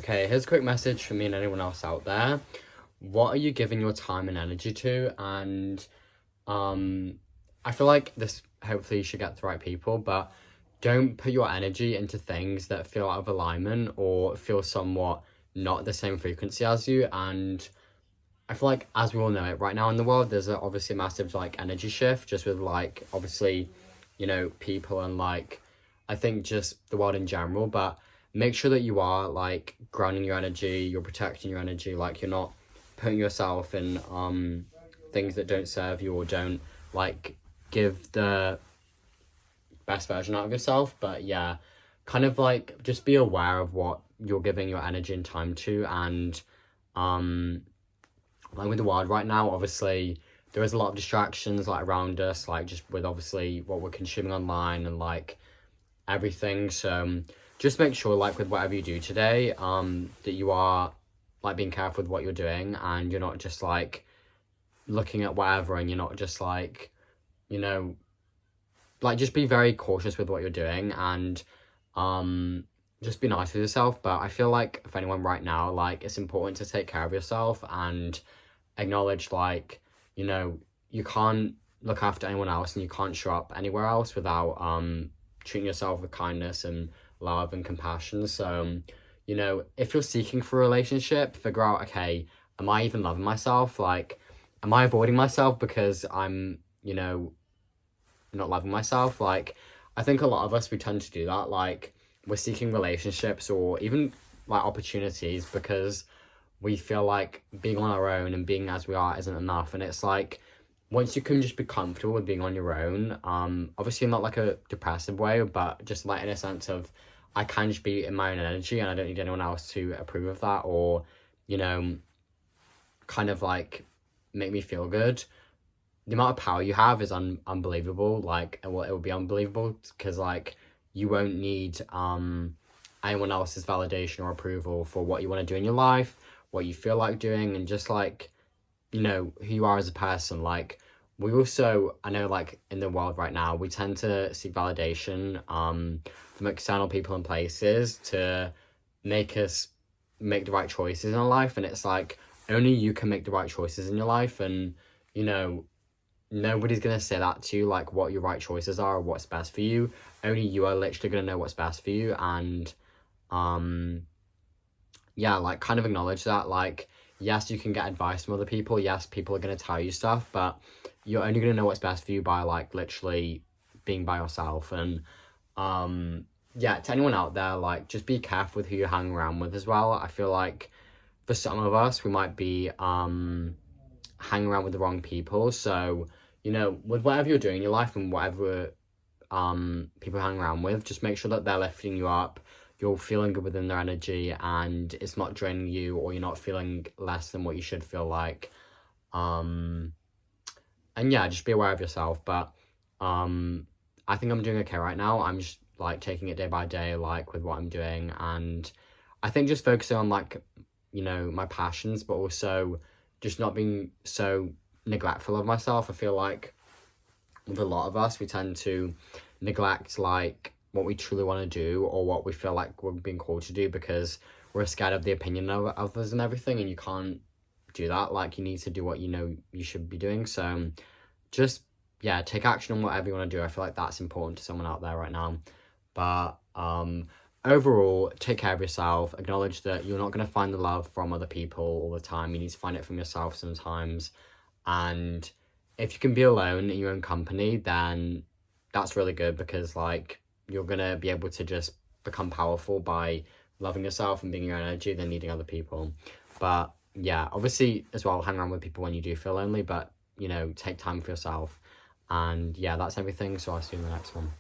Okay, here's a quick message for me and anyone else out there. What are you giving your time and energy to? And I feel like this hopefully you should get the right people, but don't put your energy into things that feel out of alignment or feel somewhat not the same frequency as you. And I feel like, as we all know it right now in the world, there's obviously a massive like energy shift just with like obviously, people and like I think just the world in general. But make sure that you are like grounding your energy, you're protecting your energy, like you're not putting yourself in things that don't serve you or don't like give the best version out of yourself. But yeah, kind of like just be aware of what you're giving your energy and time to. And like with the world right now, obviously there is a lot of distractions like around us, like just with obviously what we're consuming online and like everything. So just make sure like with whatever you do today, that you are like being careful with what you're doing and you're not just like looking at whatever and you're not just like, you know, like just be very cautious with what you're doing and just be nice with yourself. But I feel like for anyone right now, like it's important to take care of yourself and acknowledge like, you can't look after anyone else and you can't show up anywhere else without treating yourself with kindness and love and compassion. So, if you're seeking for a relationship, figure out, okay, am I even loving myself? Like, am I avoiding myself because I'm, not loving myself? Like, I think a lot of us, we tend to do that. Like, we're seeking relationships or even like opportunities because we feel like being on our own and being as we are isn't enough. And it's like, once you can just be comfortable with being on your own, obviously not like a depressive way, but just like in a sense of I can just be in my own energy and I don't need anyone else to approve of that or, kind of like make me feel good. The amount of power you have is unbelievable. Like, it will be unbelievable because like you won't need anyone else's validation or approval for what you want to do in your life, what you feel like doing, and just like, who you are as a person. Like, we also, I know like in the world right now, we tend to seek validation from external people and places to make us make the right choices in our life. And it's like, only you can make the right choices in your life. And, nobody's going to say that to you, like what your right choices are or what's best for you. Only you are literally going to know what's best for you. And, yeah, like kind of acknowledge that, like, yes, you can get advice from other people. Yes, people are going to tell you stuff, but you're only going to know what's best for you by like literally being by yourself. And yeah, to anyone out there, like just be careful with who you hang around with as well. I feel like for some of us, we might be hanging around with the wrong people. So, with whatever you're doing in your life and whatever people hang around with, just make sure that they're lifting you up, you're feeling good within their energy and it's not draining you or you're not feeling less than what you should feel like. And yeah, just be aware of yourself. But I think I'm doing okay right now. I'm just like taking it day by day, like with what I'm doing. And I think just focusing on like, my passions, but also just not being so neglectful of myself. I feel like with a lot of us, we tend to neglect like what we truly want to do or what we feel like we're being called to do because we're scared of the opinion of others and everything. And you can't do that. Like, you need to do what you should be doing. So just, yeah, take action on whatever you want to do. I feel like that's important to someone out there right now. But overall, take care of yourself. Acknowledge that you're not going to find the love from other people all the time. You need to find it from yourself sometimes. And if you can be alone in your own company, then that's really good because like you're going to be able to just become powerful by loving yourself and being your energy than needing other people. But yeah, obviously as well, hang around with people when you do feel lonely, but take time for yourself. And yeah, that's everything. So I'll see you in the next one.